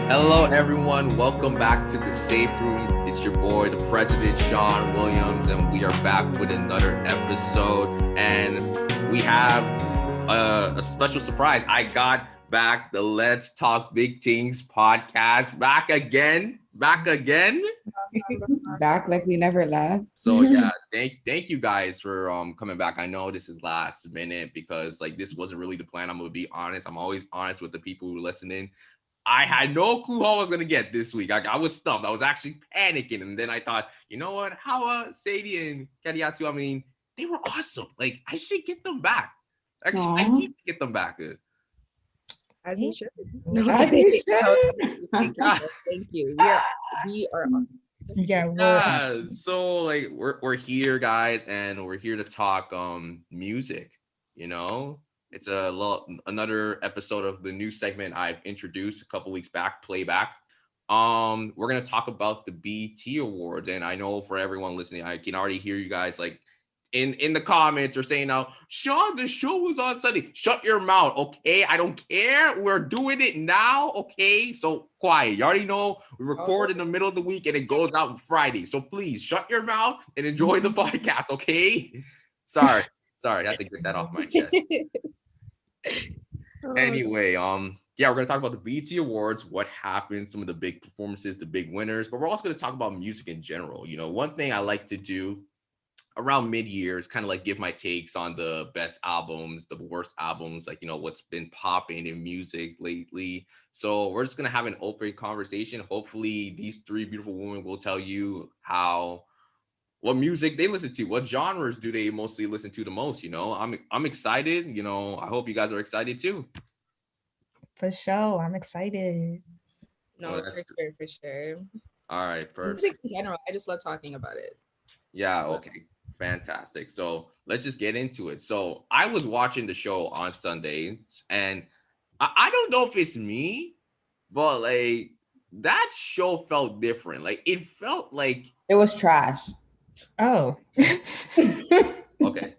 Hello, everyone. Welcome back to the Safe Room. It's your boy, the President, Sean Williams, and we are back with another episode. And we have a special surprise. I got back the Let's Talk Big Tingz podcast back again. Back Back like we never left. So yeah, thank you guys for coming back. I know this is last minute because like this wasn't really the plan. I'm gonna be honest. I'm always honest with the people who are listening. I had no clue how I was gonna get this week. I was stumped. I was actually panicking, and then I thought, you know what? How Sadie and Kadiatu, I mean, they were awesome. Like I should get them back. Actually, I need to get them back. As you should. As you should. Thank you. We are on. Yeah. So like we're here, guys, and we're here to talk music. You know, it's another episode of the new segment I've introduced a couple weeks back, Playback. We're gonna talk about the BET Awards, and I know for everyone listening, I can already hear you guys like in the comments are saying now, Sean, the show was on Sunday. Shut your mouth, okay? I don't care. We're doing it now, okay? So quiet. You already know we record in the middle of the week and it goes out on Friday. So please shut your mouth and enjoy the podcast, okay? Sorry, I have to get that off my chest. Anyway, yeah, we're gonna talk about the BET Awards, what happened, some of the big performances, the big winners, but we're also gonna talk about music in general. You know, one thing I like to do around mid-year is kind of like give my takes on the best albums, the worst albums, like, you know, what's been popping in music lately. So we're just gonna have an open conversation. Hopefully these three beautiful women will tell you what music they listen to, what genres do they mostly listen to the most. You know, I'm excited. You know, I hope you guys are excited too. For sure, I'm excited. No, for sure. All right, perfect. Music in general, I just love talking about it. Yeah, okay. Fantastic. So let's just get into it. So I was watching the show on Sunday, and I don't know if it's me, but like that show felt different. Like it felt like It was trash. Oh. Okay.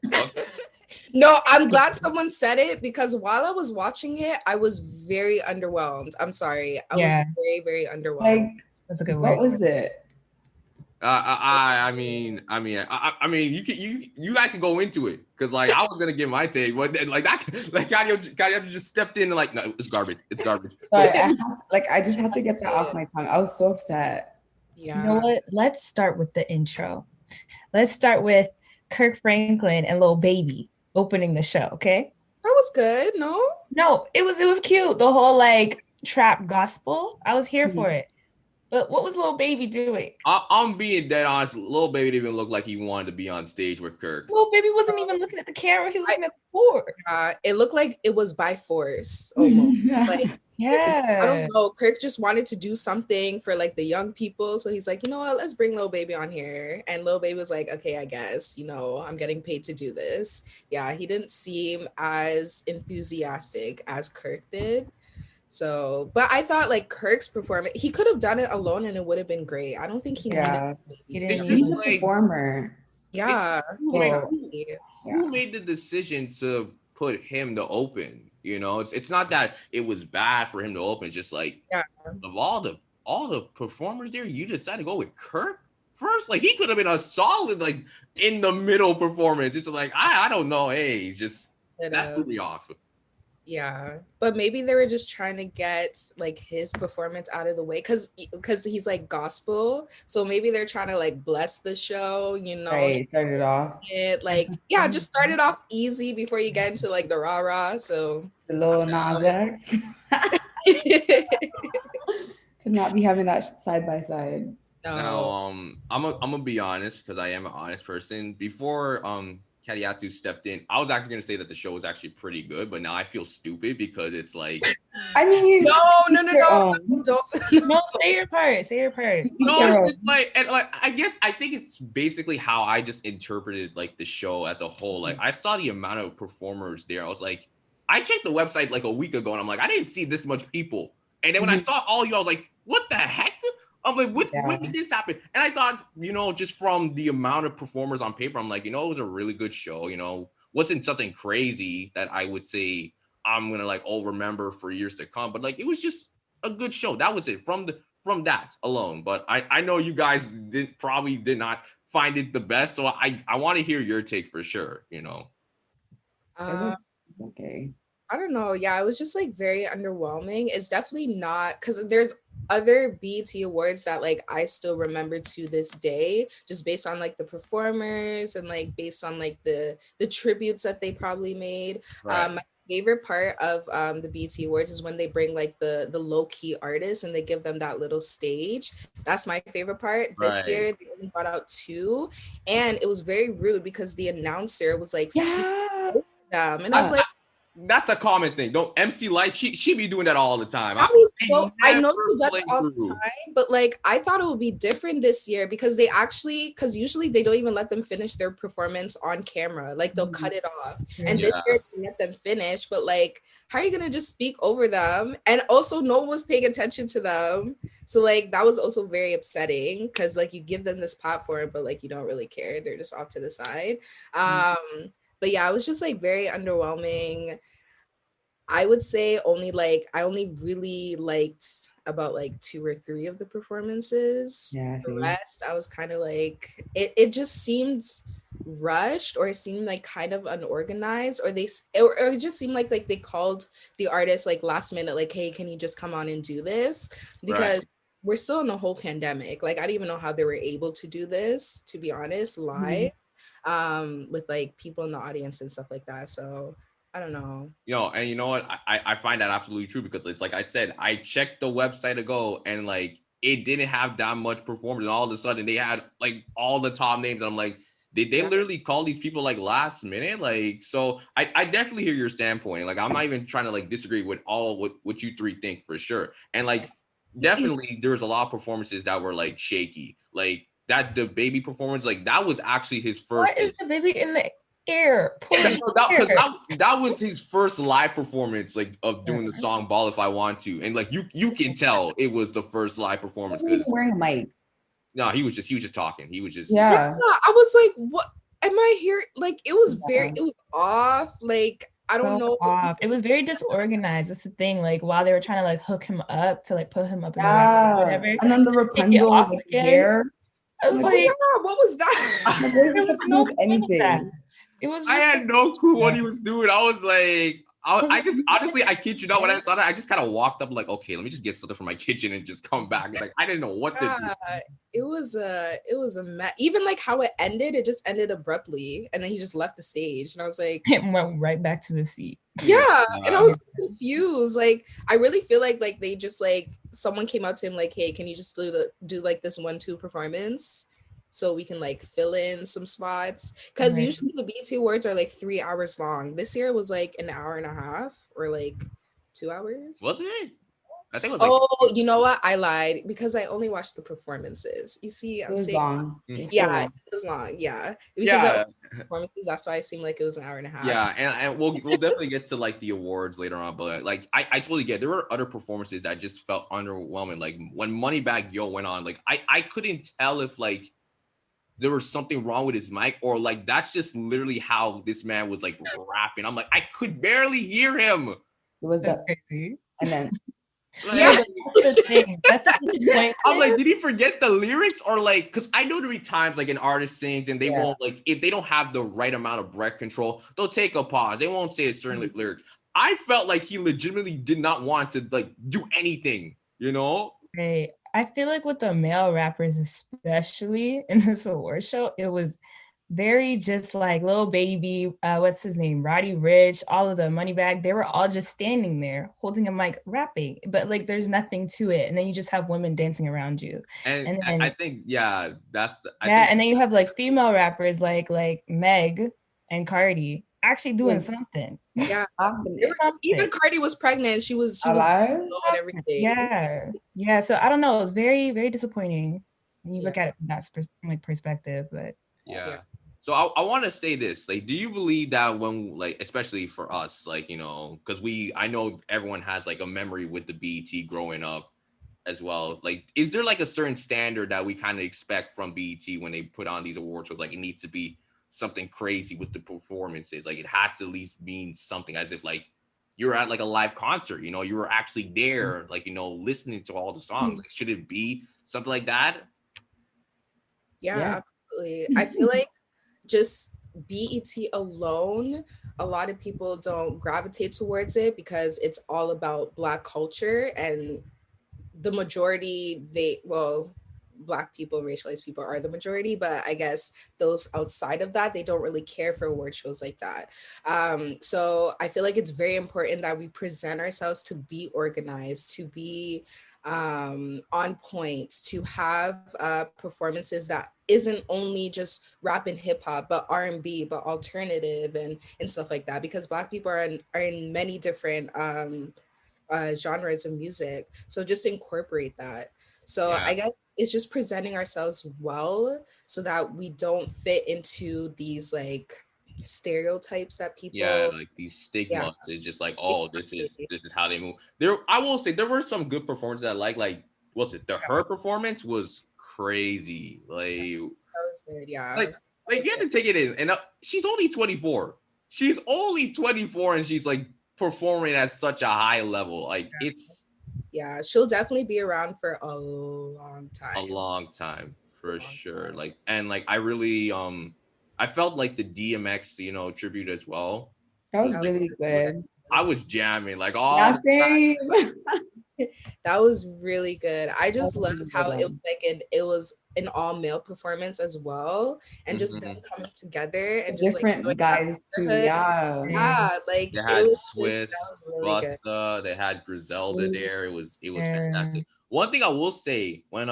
No, I'm glad someone said it because while I was watching it, I was very underwhelmed. I'm sorry. I was very, very underwhelmed. Like, that's a good word. word. What was it? I mean, you guys can go into it because like I was gonna give my take, but then, like that, like Kadia just stepped in and like, no, it's garbage. Sorry, I just had to get that off my tongue. I was so upset. Yeah. You know what? Let's start with the intro. Let's start with Kirk Franklin and Lil Baby opening the show. Okay. That was good. No, it was cute. The whole like trap gospel. I was here for it. But what was Lil Baby doing? I'm being dead honest. Lil Baby didn't even look like he wanted to be on stage with Kirk. Lil Baby wasn't even looking at the camera. He was looking at the floor. It looked like it was by force almost. Like, yeah. I don't know. Kirk just wanted to do something for like the young people. So he's like, you know what? Let's bring Lil Baby on here. And Lil Baby was like, okay, I guess, you know, I'm getting paid to do this. Yeah, he didn't seem as enthusiastic as Kirk did. So, but I thought like Kirk's performance, he could have done it alone and it would have been great. I don't think he needed. He's a performer. Yeah. Who made the decision to put him to open? You know, it's not that it was bad for him to open. It's just like of all the performers there, you decided to go with Kirk first. Like he could have been a solid like in the middle performance. It's like I don't know. Hey, just that threw me off. Yeah, but maybe they were just trying to get like his performance out of the way because he's like gospel, so maybe they're trying to like bless the show, you know. Right, start it off. Just start it off easy before you get into like the rah-rah. So the little Nas X. Could not be having that side by side. No. Now, I'm gonna be honest because I am an honest person. Before Kadiatu stepped in, I was actually going to say that the show was actually pretty good, but now I feel stupid because it's like, I mean, no, don't. No, say your part. No, it's like, and like, I think it's basically how I just interpreted like the show as a whole. Like I saw the amount of performers there. I was like, I checked the website like a week ago and I'm like, I didn't see this much people. And then when I saw all you, I was like, what the heck? I'm like, when did this happen? And I thought, you know, just from the amount of performers on paper, I'm like, you know, it was a really good show. You know, wasn't something crazy that I would say I'm going to like, remember for years to come. But like, it was just a good show. That was it from that alone. But I know you guys probably did not find it the best, so I want to hear your take for sure. You know. It was Uh, okay. I don't know. Yeah, it was just like very underwhelming. It's definitely not because there's other BET awards that like I still remember to this day, just based on like the performers and like based on like the tributes that they probably made. Right. My favorite part of the BET awards is when they bring like the low key artists and they give them that little stage. That's my favorite part. This Right. year they only brought out two, and it was very rude because the announcer was like speaking Yeah. over them, and I was like. That's a common thing. Don't MC Light. She be doing that all the time. I know she does play it all the through. time, but like I thought it would be different this year because because usually they don't even let them finish their performance on camera. Like they'll cut it off. And this year they let them finish, but like how are you gonna just speak over them? And also no one was paying attention to them. So like that was also very upsetting because like you give them this platform, but like you don't really care. They're just off to the side. But yeah, it was just like very underwhelming. I would say I only really liked about like two or three of the performances. Yeah. The rest, I was kind of like it just seemed rushed, or it seemed like kind of unorganized, or or it just seemed like they called the artist like last minute, like, hey, can you just come on and do this? Because we're still in a whole pandemic. Like I don't even know how they were able to do this, to be honest, live, with like people in the audience and stuff like that. So I don't know. And you know what? I find that absolutely true because it's like I said, I checked the website ago and like it didn't have that much performance, and all of a sudden they had like all the top names. And I'm like, did they literally call these people like last minute? Like, so I definitely hear your standpoint. Like, I'm not even trying to like disagree with what you three think for sure. And like, definitely there was a lot of performances that were like shaky. Like that the baby performance, like that was actually his first. What is the baby in the air? That was his first live performance, like of doing the song "Ball If I Want To," and like you can tell it was the first live performance. He was wearing a mic. No, he was just talking. He was just I was like, what am I here? Like it was it was off. Like I don't know. Off. It was very disorganized. That's the thing. Like while they were trying to like hook him up to like put him up in the rap or whatever, and then the Rapunzel like hair. I was like, what was that? There was no anything. It was. I had no clue what he was doing. I was like, I just honestly, I kid you not, when I saw that, I just kind of walked up like, okay, let me just get something from my kitchen and just come back. Like I didn't know what to do. It was a mess. Even like how it ended, it just ended abruptly, and then he just left the stage, and I was like, it went right back to the seat. Yeah, and I was confused. Like I really feel like they just like someone came out to him like, hey, can you just do like this 1-2 performance so we can like fill in some spots? Because usually the BT awards are like 3 hours long. This year it was like an hour and a half or like 2 hours. Wasn't it? I think it was you know what? I lied because I only watched the performances. You see, I'm saying long. Yeah, it was long. Yeah, because performances. That's why it seemed like it was an hour and a half. Yeah, and we'll definitely get to like the awards later on, but like I totally get. There were other performances that just felt underwhelming. Like when Moneybagg Yo went on, like I couldn't tell if like there was something wrong with his mic or like that's just literally how this man was like rapping. I'm like I could barely hear him. It was that, and then. Like, that's the thing. That's the point. I'm like, did he forget the lyrics or like? Because I know there be times like an artist sings and they won't like if they don't have the right amount of breath control, they'll take a pause. They won't say a certain lyrics. I felt like he legitimately did not want to like do anything, you know? Right. I feel like with the male rappers, especially in this award show, it was very just like Lil Baby, what's his name, Roddy Ricch, all of the Moneybagg, they were all just standing there holding a mic rapping, but like there's nothing to it, and then you just have women dancing around you, and then, I think that's and then you have like female rappers like Meg and Cardi actually doing something. Yeah, even Cardi was pregnant. She was alive and everything. Yeah. So I don't know. It was very, very disappointing when you look at it from that perspective. But yeah. So I want to say this, like, do you believe that when, like, especially for us, like, you know, because I know everyone has like a memory with the BET growing up as well. Like, is there like a certain standard that we kind of expect from BET when they put on these awards? With like, it needs to be something crazy with the performances. Like, it has to at least mean something, as if like you're at like a live concert, you know, you were actually there, like, you know, listening to all the songs. Like, should it be something like that? Yeah, absolutely. I feel like just BET alone, a lot of people don't gravitate towards it because it's all about Black culture, and the majority, Black people, racialized people are the majority, but I guess those outside of that, they don't really care for award shows like that. So I feel like it's very important that we present ourselves to be organized, to be on point, to have performances that isn't only just rap and hip hop, but R&B, but alternative and stuff like that, because Black people are in many different genres of music. So just incorporate that. So I guess it's just presenting ourselves well so that we don't fit into these like stereotypes that people like these stigmas. It's just like, oh, this is how they move. I will say there were some good performances that what's it? Her performance was crazy. Like that was good, like you have to take it in. And she's only 24. She's only 24 and she's like performing at such a high level. Like it's she'll definitely be around for a long time. A long time for sure. Like, and like I really I felt like the DMX, you know, tribute as well. That was really good. I was jamming like same. That was really good. I just loved how it was like it was an all male performance as well, and just them coming together and just different like guys too. Like they had Swiss, really Busta, they had Griselda there. It was fantastic. One thing I will say, when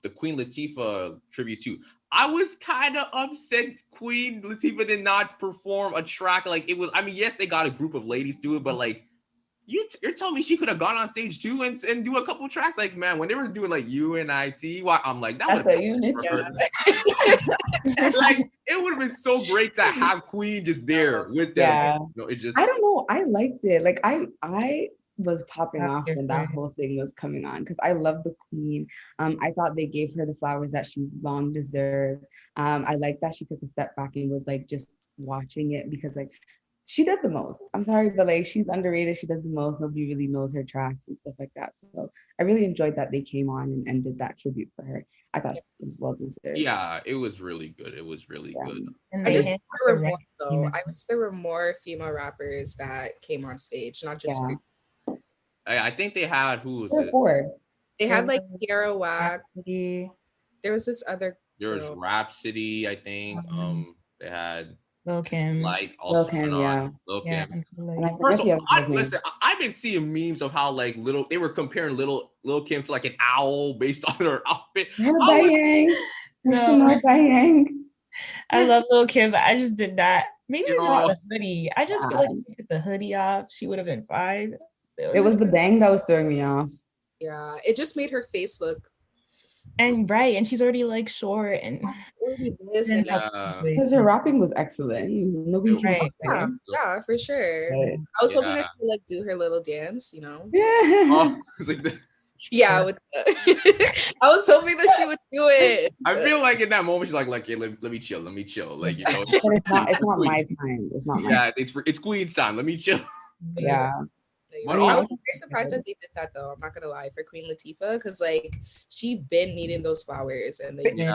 the Queen Latifah tribute too, I was kind of upset Queen Latifah did not perform a track like it was. I mean, yes, they got a group of ladies do it, but like you're telling me she could have gone on stage too and do a couple tracks. Like, man, when they were doing like UNIT, I'm like, that would like it would have been so great to have Queen just there with them. Yeah. You know, it's just I don't know. I liked it. Like I was popping off when that whole thing was coming on because I love the Queen. I thought they gave her the flowers that she long deserved. I like that she took a step back and was like just watching it because like she does the most. I'm sorry, but like she's underrated. She does the most. Nobody really knows her tracks and stuff like that. So I really enjoyed that they came on and did that tribute for her. I thought it was well deserved. Yeah, it was really good. It was really good. I just wish there were more though. I wish there were more female rappers that came on stage, not just I think they had They had like Kiara Wack. There was this other. There was Rhapsody, I think. They had Lil Kim. Light also Lil Kim, Lil Kim. First of all, listen, I've been seeing memes of how like they were comparing Lil Kim to like an owl based on her outfit. I love Lil Kim, but I just did not. Maybe it's just the hoodie. I just feel like if you took the hoodie off, she would have been fine. It was the bang that was throwing me off. Yeah, it just made her face look. And she's already like short and because her rapping was excellent. Nobody can yeah, for sure. Right. I was hoping that she would like do her little dance, you know. I was hoping that she would do it. I feel like in that moment she's like, hey, let me chill, like, you know. But it's not my time. It's not my time. It's Queen's time. Let me chill. Yeah. I was very surprised that they did that though. I'm not gonna lie, for Queen Latifah, because like she been needing those flowers and they did.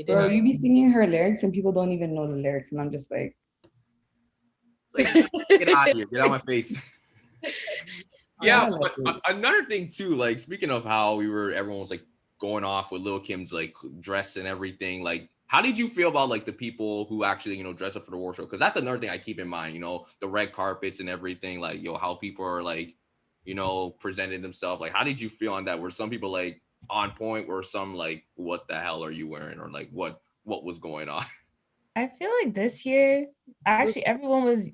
Bro, you be singing her lyrics and people don't even know the lyrics, and I'm just like get out of here, get out of my face. But another thing too, like speaking of how everyone was like going off with Lil Kim's like dress and everything, like how did you feel about like the people who actually, you know, dress up for the award show? Because that's another thing I keep in mind, you know, the red carpets and everything, like, how people are like, you know, presenting themselves. Like, how did you feel on that? Were some people like on point? Or some like, what the hell are you wearing? Or like, what was going on? I feel like this year, actually, everyone was,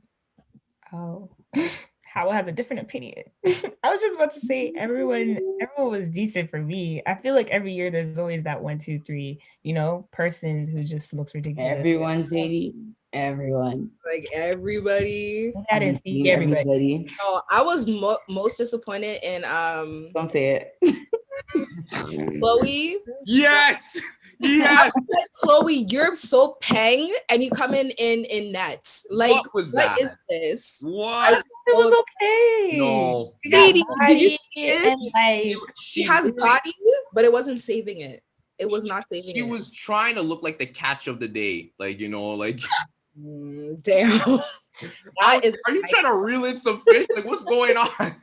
Howell has a different opinion. I was just about to say everyone was decent for me. I feel like every year there's always that 1, 2, 3, you know, person who just looks ridiculous. Everyone's everyone. Like everybody. I didn't see everybody. Oh, I was most disappointed in Don't say it. Chloe. Yes. Yes. Like, Chloe, you're so peng, and you come in nets. Like, What was that? What is this? What? It was okay. No. She got Lady, did you body see it? and like She has body, but it wasn't saving it. It was not saving it. She was trying to look like the catch of the day. Like, you know, like damn. That is are you trying to reel in some fish? Like, what's going on?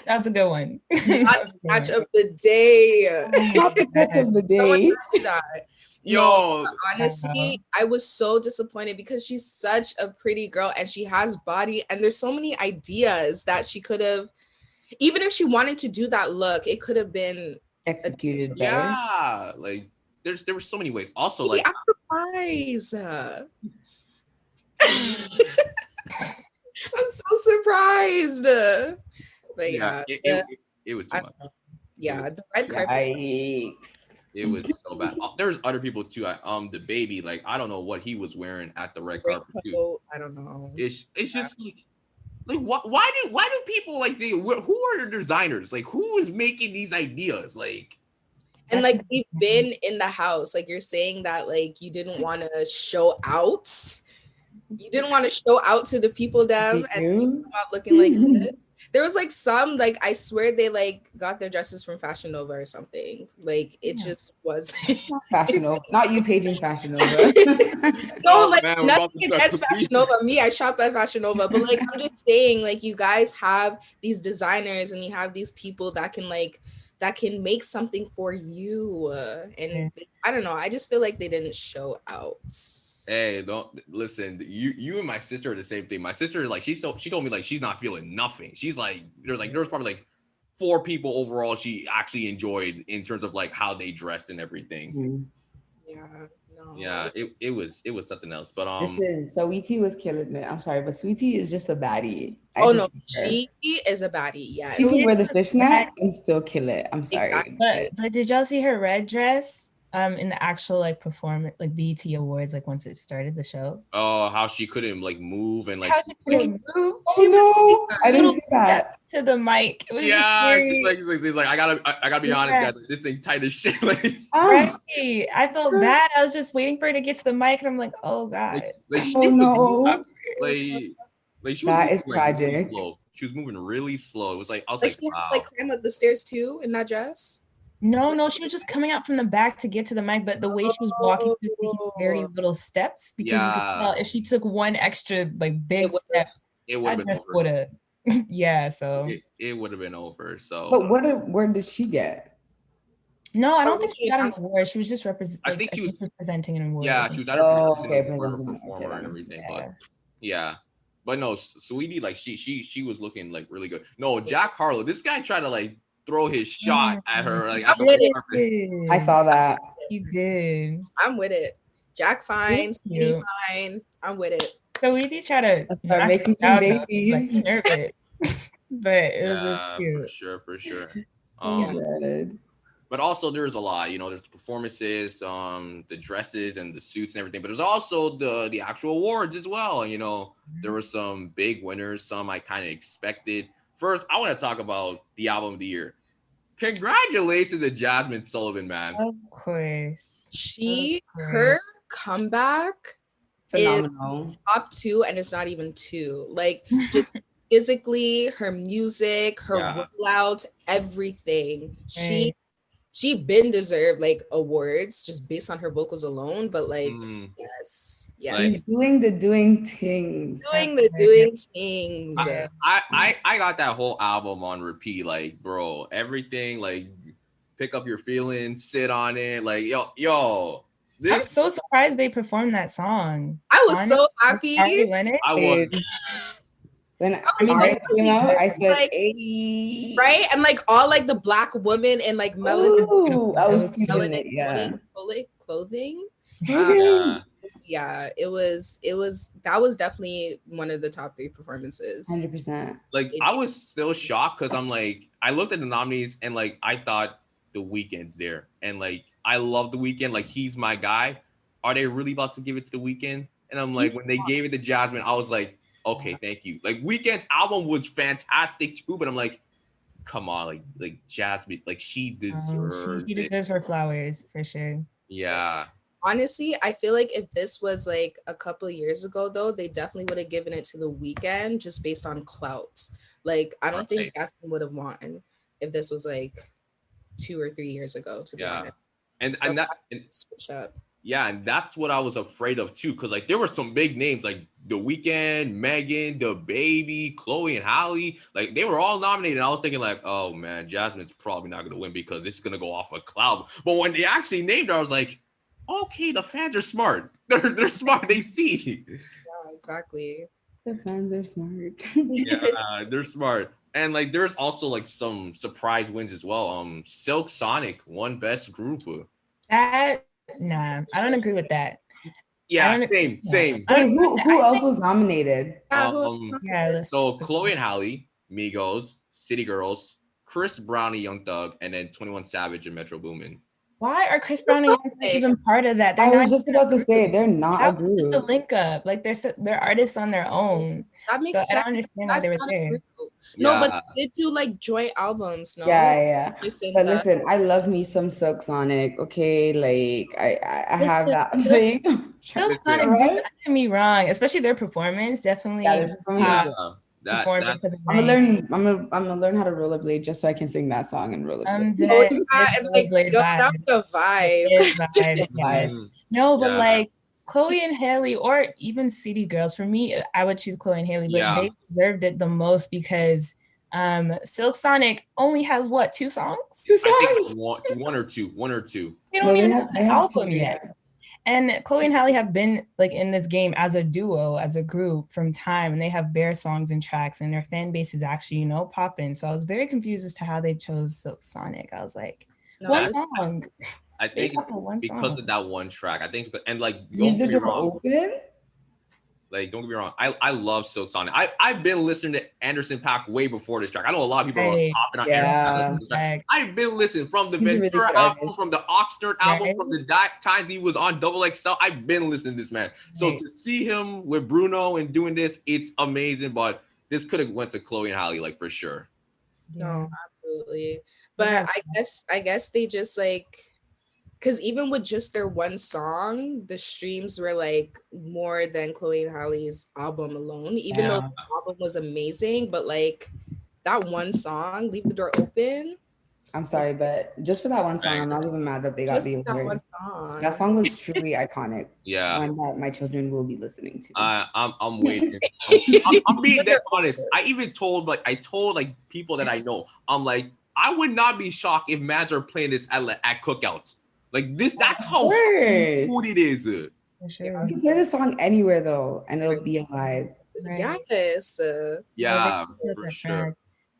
that's a good one. not the catch of the day. Not the catch of the Someone day. asked you that. Yo, No, honestly, I was so disappointed because she's such a pretty girl and she has body, and there's so many ideas that she could have, even if she wanted to do that look, it could have been Executed better. yeah, like there were so many ways. Also, like I'm surprised. I'm so surprised. But yeah, it was too much. Yeah, the red carpet. Yikes. It was so bad. There's other people too. The baby, like I don't know what he was wearing at the red carpet too. I don't know. It's just like why do people like who are the designers? Like who is making these ideas? Like, and like we've been in the house. Like you're saying that like you didn't want to show out. You didn't want to show out to the people and you come out looking like this. There was like some, like I swear they like got their dresses from Fashion Nova or something. Like it just was Fashion Nova. Not you paging Fashion Nova. No, like nothing against Fashion Nova. Me, I shop at Fashion Nova, but like I'm just saying, like you guys have these designers and you have these people that can make something for you. And I don't know. I just feel like they didn't show out. Hey, don't listen. You and my sister are the same thing. My sister, like, she told me like she's not feeling nothing. She's like, there was probably like 4 people overall she actually enjoyed in terms of like how they dressed and everything. Mm-hmm. Yeah, no. Yeah, it was something else. But listen, so Sweetie was killing it. I'm sorry, but Sweetie is just a baddie. She is a baddie. Yeah, she can wear the fishnet and still kill it. I'm sorry, exactly. But did y'all see her red dress? In the actual like performance, like BET Awards, like once it started the show. Oh, how she couldn't like move and like how she couldn't move. Oh no, I didn't see that. To the mic. It was she's like I gotta be honest, guys. This thing's tight as shit. Like, right. I felt bad. I was just waiting for her to get to the mic, and I'm like, oh god. Like she was she that was is tragic. Really she was moving really slow. It was like I was like like, she wow. had to like climb up the stairs too in that dress. No, she was just coming out from the back to get to the mic, but the way she was walking, she was taking very little steps because you could tell if she took one extra like big step, it would have been over. Yeah, so it would have been over. So, but where did she get? No, I don't think she got an award. She was just representing. I think she was presenting an award. Yeah, she was at a performer and everything. But yeah. But no, Sweetie, like she was looking like really good. No, Jack Harlow, this guy tried to like throw his shot at her. Like I saw that. He did. I'm with it. Jack fine, Sweetie fine. I'm with it. So we tried to start making some babies. Like, nervous. But it was just cute. For sure. But also there's a lot, you know, there's the performances, the dresses and the suits and everything, but there's also the actual awards as well. You know, there were some big winners, some I kind of expected. First, I want to talk about the album of the year. Congratulations to Jasmine Sullivan, man. Of course. Her comeback phenomenal. Is top 2, and it's not even 2. Like just physically, her music, her rollout, everything. She been deserved like awards just based on her vocals alone, but like yes. She's doing the doing things. I got that whole album on repeat, like bro, everything, like pick up your feelings, sit on it, like yo. I'm so surprised they performed that song. I was so happy. I was. When I came out, I said, like, hey. Right? And like all like the black woman and like melanin. I was feeling it, yeah. Clothing. Yeah, it was that was definitely one of the top 3 performances. 100%. Like I was still shocked because I'm like, I looked at the nominees and like I thought The Weeknd's there. And like I love The Weeknd, like he's my guy. Are they really about to give it to The Weeknd? And I'm like, when they gave it to Jasmine, I was like, okay, thank you. Like Weeknd's album was fantastic too, but I'm like, come on, like Jasmine, like she deserves she deserves her flowers for sure. Yeah. Honestly, I feel like if this was like a couple of years ago, though, they definitely would have given it to the weekend just based on clout. Like, I don't think Right. Jasmine would have won if this was like 2 or 3 years ago, to be Yeah. honest. And So and that I and switch up. yeah, and that's what I was afraid of too, because like there were some big names like The Weeknd, Megan, The Baby, Chloe, and Halle. Like they were all nominated. And I was thinking like, oh man, Jasmine's probably not gonna win because this is gonna go off a cloud. But when they actually named her, I was like, okay, the fans are smart. They're smart. They see. Yeah, exactly. The fans are smart. Yeah, they're smart. And like there's also like some surprise wins as well. Silk Sonic won best group. That nah, I don't agree with that. Yeah, same. Wait, who else was nominated? Yeah, So Chloe and Halle, Migos, City Girls, Chris Brown and Young Thug, and then 21 Savage and Metro Boomin. Why are Chris Brown and Young Thug even part of that? I was just about to say they're not a Just a group. link up. Like they're artists on their own. That makes sense. I don't understand why they were not a there. group. No, but they do like joint albums. No, Yeah. But listen, I love me some Silk Sonic. Okay, like I have that thing. Silk Sonic, don't get me wrong, especially their performance. Definitely. Yeah, their performance. Performance of the I'm gonna learn how to rollerblade just so I can sing that song and rollerblade. That's the vibe. No, but like Chloe and Halle, or even City Girls, for me, I would choose Chloe and Halle, but they deserved it the most because Silk Sonic only has what, 2 songs? I think one or two. They don't even have an album yet. And Chloe and Halle have been like in this game as a duo, as a group from time, and they have bare songs and tracks, and their fan base is actually, popping. So I was very confused as to how they chose Silk Sonic. I was like, one song. I think because of that one track. I think, and like, don't get me wrong. Like, don't get me wrong. I love Silk Sonic. I've been listening to Anderson .Paak way before this track. I know a lot of people are popping on Anderson .Paak. I've been listening from the Ventura album, from the Oxnard album, from the times he was on Double XL. I've been listening to this man. So to see him with Bruno and doing this, it's amazing. But this could have went to Chloe and Halle, like for sure. No, absolutely. But I guess they just like. Because even with just their one song, the streams were like more than Chloe and Halle's album alone, even though the album was amazing. But like that one song, Leave the Door Open. I'm sorry, but just for that one song, I'm not even mad that they got the award. That song was truly iconic. Yeah. One that my children will be listening to. I'm waiting. I'm being that honest. I told people that I know, I'm like, I would not be shocked if Mads are playing this at cookouts. Like this, that's how cool it is. You can play this song anywhere though, and it'll be a vibe. Yes. Yeah, for sure.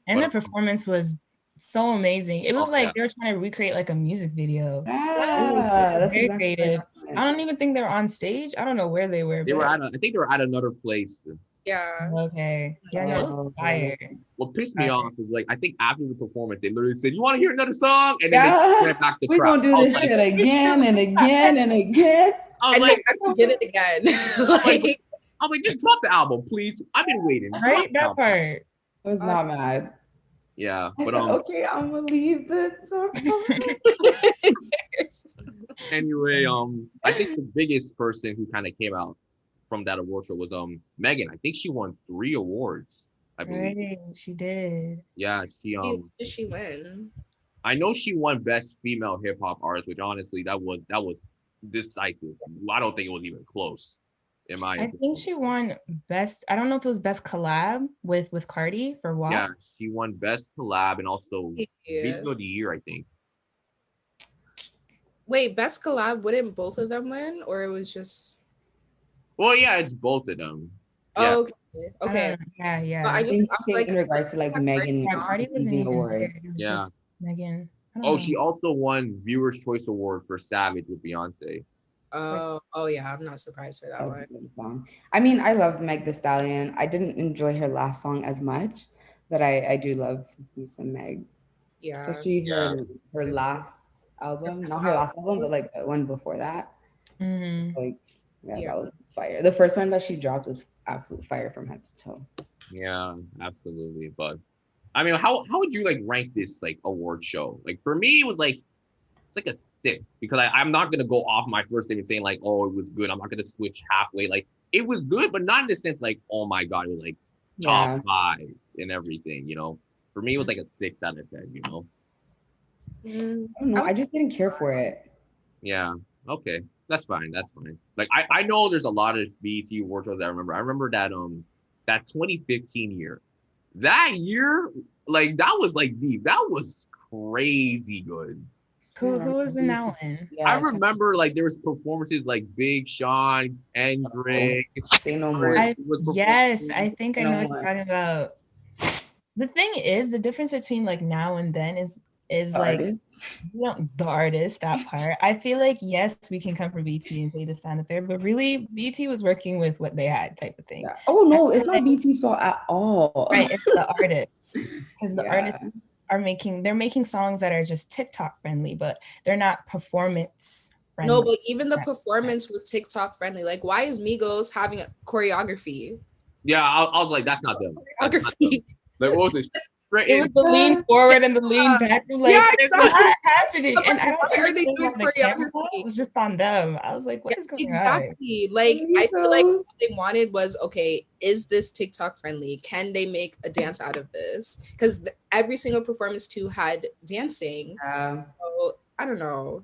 And the performance was so amazing. It was like they were trying to recreate like a music video. Yeah, that's very creative. I don't even think they were on stage. I don't know where they were. They were I think they were at another place. Yeah. Okay. Yeah, no, fire. What pissed me off is like I think after the performance they literally said, "You want to hear another song?" And then they went back to we're gonna do this shit again and again and again. I was like, did it again. I'm like, just drop the album, please. I've been waiting. Right, that part. I was not mad. Yeah, but okay, I'm gonna leave the song. Anyway, I think the biggest person who kind of came out from that award show was Megan. I think she won 3 awards. I believe. Right, she did. Yeah, Who did she win? I know she won Best Female Hip Hop Artist, which honestly that was decisive. I don't think it was even close. I think she won Best. I don't know if it was Best Collab with Cardi for WAP. Yeah, she won Best Collab and also Video of the Year, I think. Wait, Best Collab, wouldn't both of them win, or it was just? Well, yeah, it's both of them. Oh, okay. Yeah. But I was like, in regards to like Megan receiving awards. Yeah. Megan. She also won Viewer's Choice Award for Savage with Beyonce. Oh yeah, I'm not surprised for that one. I mean, I love Meg Thee Stallion. I didn't enjoy her last song as much, but I do love me some Meg. Yeah. Especially her last album, not her last album, but like the one before that. Like, that was fire. The first one that she dropped was absolute fire from head to toe. Yeah, absolutely. But I mean, how would you like rank this like award show? Like for me, it was like it's like a 6 because I'm not gonna go off my first thing and saying like, oh, it was good. I'm not gonna switch halfway. Like it was good, but not in the sense like, oh my god, it was like top 5 and everything. You know, for me it was like a 6 out of 10. You know. I don't know. I just didn't care for it. Yeah. Okay. That's fine. That's fine. Like I know there's a lot of BET award shows that I remember. I remember that 2015 year. That year, like that was like deep. That was crazy good. Who was in that one? Yeah, I remember like there was performances like Big Sean, Kendrick. Say no more. Yes, I think I know what you're talking about. The thing is, the difference between like now and then is like the artist, that part. I feel like yes, we can come from BT and say to stand up there, but really BT was working with what they had, type of thing. Yeah. Oh no, it's not BT's fault at all. Right, it's the artists, because the artists they're making songs that are just TikTok friendly, but they're not performance friendly. No, but even the performance was TikTok friendly. Like, why is Migos having a choreography? Yeah, I was like, that's not them. Choreography. Like, what was it? It was the lean forward and the lean back. I'm like, exactly. What's happening? And I don't why are they doing choreography? It was just on them. I was like, what is going on? Exactly. Like, I feel like what they wanted was, okay, is this TikTok friendly? Can they make a dance out of this? Because every single performance too had dancing. So I don't know.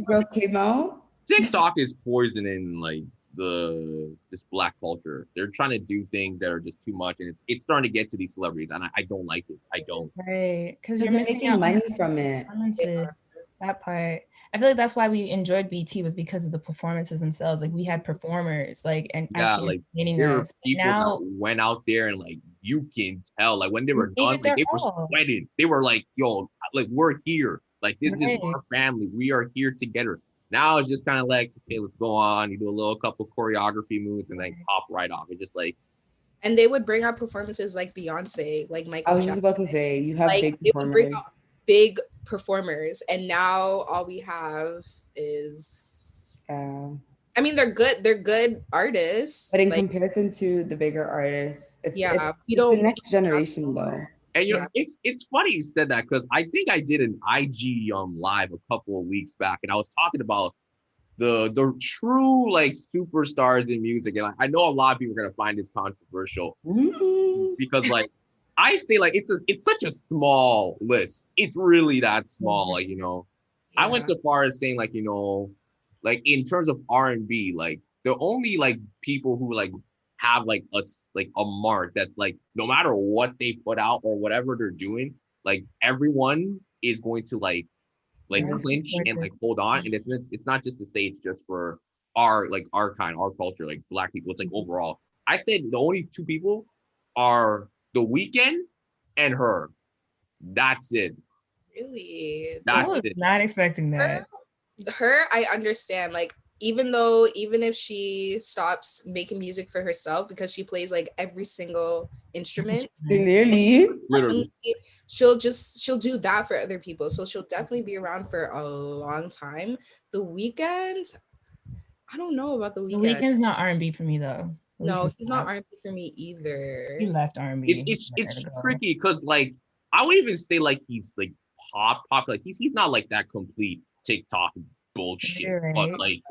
Girls came out. TikTok is poisoning like this Black culture. They're trying to do things that are just too much, and it's starting to get to these celebrities, and I don't like it. I don't. Right, because you're making money from it. That part. I feel like that's why we enjoyed BT, was because of the performances themselves. Like we had performers, like, and actually entertaining us. People now that went out there and like you can tell, like when they were done, like, they were sweated. They were like, "Yo, like we're here. Like this is our family. We are here together." Now it's just kind of like, okay, let's go on. You do a couple choreography moves and then pop right off. It's just like, and they would bring out performances like Beyonce, like Michael. I was just about to say, you have big performers. They would bring out big performers, and now all we have is. I mean, they're good. They're good artists, but in comparison to the bigger artists, it's the next generation though. And you know, it's funny you said that, because I think I did an IG live a couple of weeks back, and I was talking about the true like superstars in music, and I know a lot of people are gonna find this controversial because like I say like it's such a small list. It's really that small, like I went so far as saying like like in terms of R&B, like the only like people who like have like a mark that's like no matter what they put out or whatever they're doing, like everyone is going to like clinch and like hold on. And it's not just to say it's just for our culture, like Black people. It's like overall. I said the only 2 people are The Weeknd and her. That's it. Really? I was not expecting that. Her, I understand. Like, even if she stops making music for herself, because she plays like every single instrument, literally she'll do that for other people, so she'll definitely be around for a long time. The Weeknd, I don't know about The Weeknd. The Weeknd's not R&B for me though. No, he's not R&B for me either. He left R&B. It's tricky because like I would even say like he's like pop, like he's not like that complete TikTok bullshit, right. But like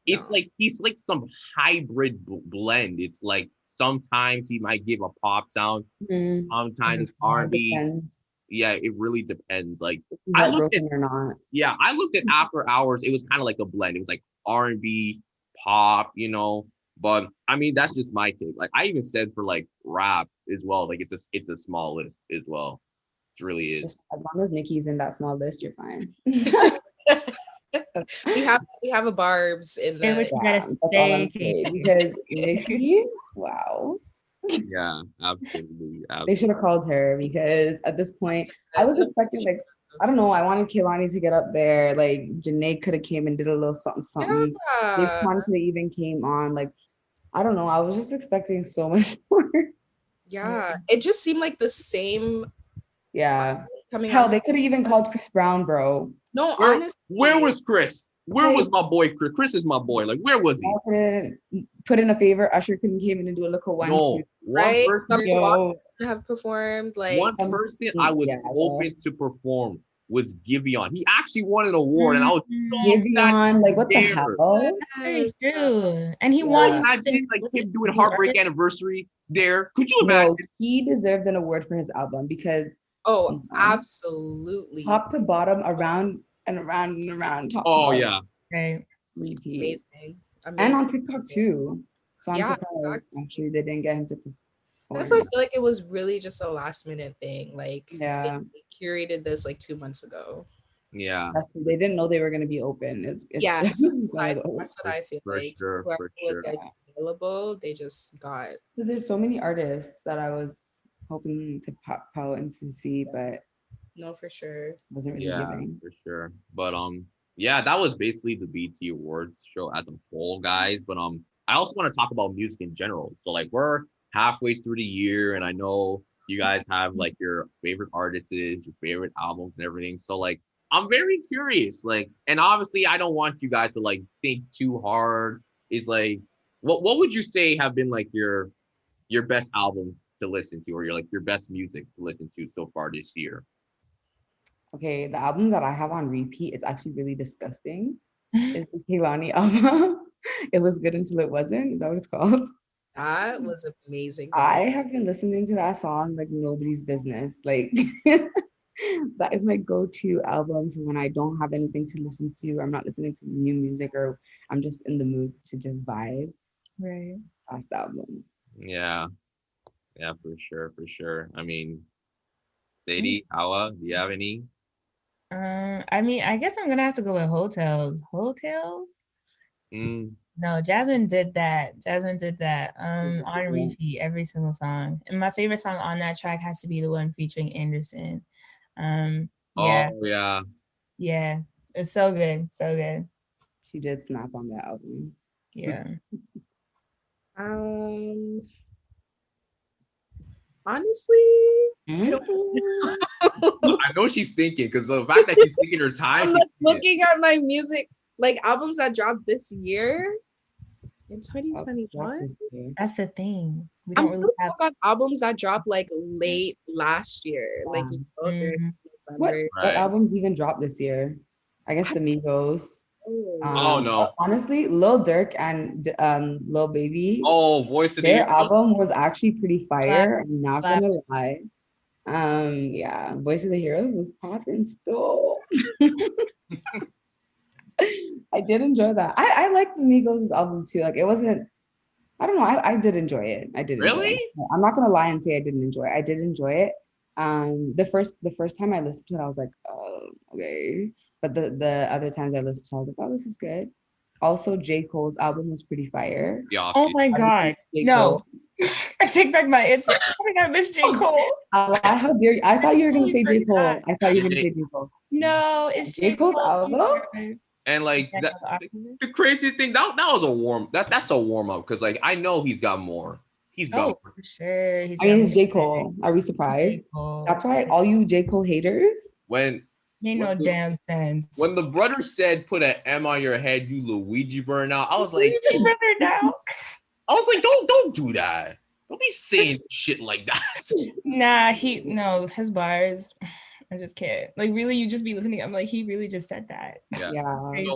it's like he's like some hybrid blend. It's like sometimes he might give a pop sound, sometimes it's R&B. Yeah, it really depends. Like I looked at or not. Yeah, I looked at After Hours. It was kind of like a blend. It was like R&B, pop, But I mean, that's just my take. Like I even said for like rap as well. Like it's a small list as well. It really is. Just as long as Nicki's in that small list, you're fine. we have a Barb's in there. Because Nicki, wow. Yeah, absolutely. They should have called her, because at this point I was expecting like, I don't know, I wanted Kehlani to get up there. Like Janae could have came and did a little something. Dave Kwan could have even came on. Like, I don't know. I was just expecting so much more. Yeah, it just seemed like the same. Yeah. Hell, they could have even called Chris Brown, bro. No, honestly. Where was Chris? Where was my boy Chris? Chris is my boy. Like, where was he? Put in a favor. Usher couldn't came in and do a little one. No, right? Some people have performed. Like one person I was hoping to perform was Giveon. He actually won an award, and I was so Giveon, like what the there. hell? Very true. And he Can won. you imagine like him doing Heartbreak Anniversary there? Could you No, imagine? he deserved an award for his album because Oh, absolutely. top to bottom, around and around and around, top to Oh bottom. yeah. Right. Repeat. Amazing. And on TikTok too. So I'm Yeah, surprised exactly. actually they didn't get him to That's perform. why I feel like it was really just a last minute thing. Like Yeah. they curated this like 2 months ago. Yeah. That's true. They didn't know they were gonna be open. It's Yeah, it's that's what I feel For like. sure, Whoever for sure. was like available, they just got. because there's so many artists that I was hoping to pop out and to see, but No, for sure. wasn't really Yeah, giving. for sure. But yeah, that was basically the BT Awards show as a whole, guys. But I also want to talk about music in general. So like we're halfway through the year, and I know you guys have like your favorite artists, your favorite albums, and everything. So like I'm very curious. Like, and obviously I don't want you guys to like think too hard. Is like what would you say have been like your best albums to listen to, or your best music to listen to so far this year? Okay, the album that I have on repeat, it's actually really disgusting. Is the Kehlani album. It was good until it wasn't. Is that what it's called? That was amazing. I have been listening to that song like nobody's business. Like that is my go-to album for when I don't have anything to listen to. I'm not listening to new music or I'm just in the mood to just vibe. Right. That's the album. Yeah, yeah, for sure, for sure. I mean, Sadie, Awa, do you have any? I mean, I guess I'm gonna have to go with Hotels. Hotels? Mm. No, Jasmine did that. Jasmine did that. On repeat, every single song. And my favorite song on that track has to be the one featuring Anderson. Yeah. Oh yeah. Yeah. It's so good. So good. She did snap on that album. Yeah. Honestly, I know she's thinking because the fact that she's taking her time. I'm like looking at my music, like albums that dropped this year in 2021. That's the thing. I'm still stuck on albums that dropped like late last year, like during November. What albums even dropped this year? I guess the Migos. Oh no! Honestly, Lil Durk and Lil Baby. Oh, Voice of the Their album was actually pretty fire. I'm not gonna lie. Yeah, Voice of the Heroes was popping still. I did enjoy that. I liked the Migos' album too. Like it wasn't. I don't know. I did enjoy it. I did. Really? Enjoy it. I'm not gonna lie and say I didn't enjoy it. I did enjoy it. The first time I listened to it, I was like, oh, okay. But the other times I listened to it, I was like, oh, this is good. Also, J. Cole's album was pretty fire. Yeah. Oh my God. No. I take back my it's oh my God, I miss J. Cole. How dare you? I thought you were gonna say J. Cole. I thought you were gonna say J. Cole. No, it's J. Cole's album. And like the craziest thing, that was a warm that's a warm up because like I know he's got more. He's got more. For sure. I mean, it's J. Cole. Are we surprised? That's why all you J. Cole haters. Made no damn sense. When the brother said put an M on your head, you Luigi burnout, I was like, now. I was like, don't do that. Don't be saying shit like that. Nah, his bars. I just can't. Like, really, you just be listening. I'm like, he really just said that. Yeah.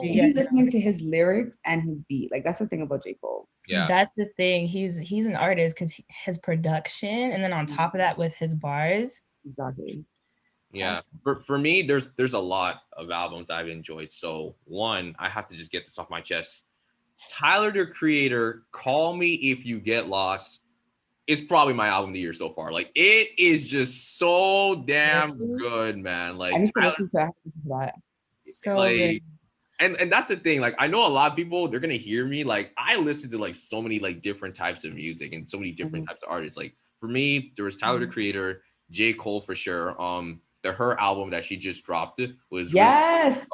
You're listening to his lyrics and his beat. Like, that's the thing about J. Cole. Yeah. That's the thing. He's an artist because his production, and then on top of that, with his bars. Exactly. Yeah. For me, there's a lot of albums I've enjoyed. So one, I have to just get this off my chest. Tyler, the Creator, Call Me If You Get Lost. It's probably my album of the year so far. Like it is just so damn good, man. Like I need to listen to that. So good. And that's the thing. Like I know a lot of people, they're gonna hear me. Like I listen to like so many like different types of music and so many different types of artists. Like for me, there was Tyler the Creator, J. Cole for sure. Her album that she just dropped was yes.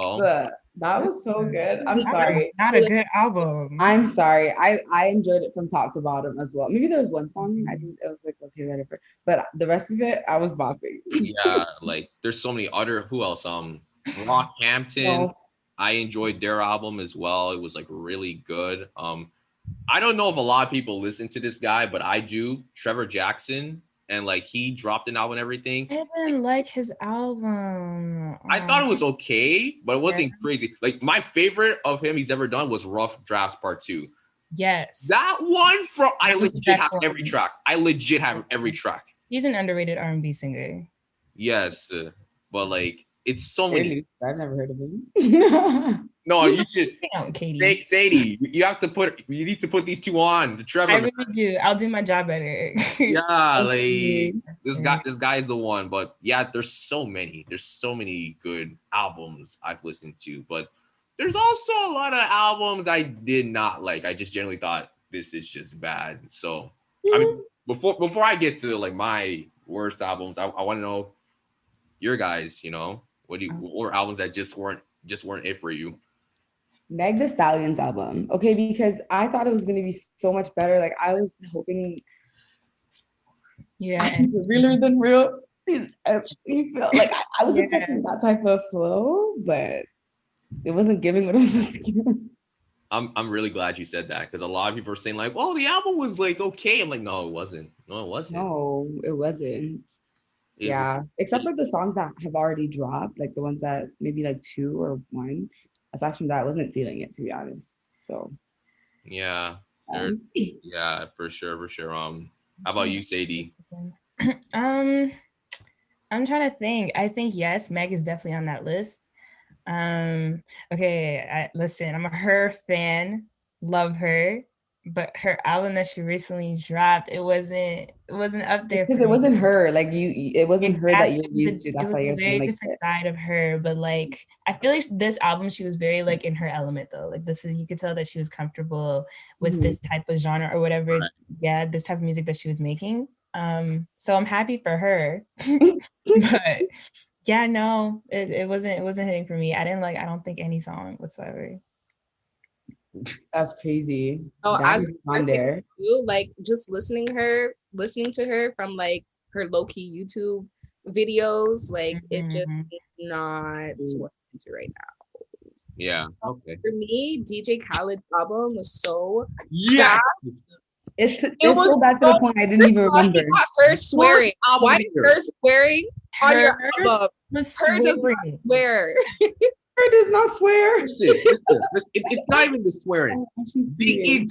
That was so good. I'm sorry. Not a good album. I'm sorry. I enjoyed it from top to bottom as well. Maybe there was one song I think it was like okay, whatever. But the rest of it, I was bopping. Yeah, like there's so many other. Who else? Rockhampton. Oh. I enjoyed their album as well. It was like really good. I don't know if a lot of people listen to this guy, but I do. Trevor Jackson. and like he dropped an album and everything. I didn't like his album. I thought it was okay, but it wasn't crazy. Like my favorite of him he's ever done was Rough Drafts Part 2. Yes. That one from I That was the legit best have one. every track. I legit have every track. He's an underrated R&B singer. Yes, but like it's so many. I've never heard of him. No, you should. Hang on, Katie. Sadie, you need to put these two on. The Trevor. I really do. I'll do my job better. Yeah, like this guy is the one. But yeah, there's so many. There's so many good albums I've listened to, but there's also a lot of albums I did not like. I just generally thought this is just bad. So I mean, before I get to like my worst albums, I want to know your guys. You know, what were albums that just weren't it for you? Meg Thee Stallion's album. Okay, because I thought it was gonna be so much better. Like I was hoping realer than real. You feel like I was expecting that type of flow, but it wasn't giving what I was supposed to give. I'm really glad you said that because a lot of people are saying like, "Well, the album was like okay." I'm like, "No, it wasn't. No, it wasn't. No, it wasn't." Except for the songs that have already dropped, like the ones that maybe like 2 or 1. Aside from that, I wasn't feeling it, to be honest. So yeah, for sure. How about you, Sadie? I'm trying to think. I think yes, Meg is definitely on that list. Okay, listen, I'm a her fan, love her, but her album that she recently dropped, it wasn't up there because it wasn't her. Like it wasn't her that you're used to. That's why you're a very different side of her. But like, I feel like this album, she was very like in her element though. Like you could tell that she was comfortable with this type of genre or whatever. Right. Yeah, this type of music that she was making. So I'm happy for her, but. Yeah, no, it wasn't hitting for me. I don't think any song whatsoever. That's crazy. Oh, as on there. Like just listening to her from like her low-key YouTube videos, like it just not what I'm into right now. Yeah. Okay. For me, DJ Khaled's album was so bad. It was so bad to the point I didn't even remember. Her swearing. Why her swearing on your album? Her does not swear. Her does not swear. Listen, it's not even the swearing. The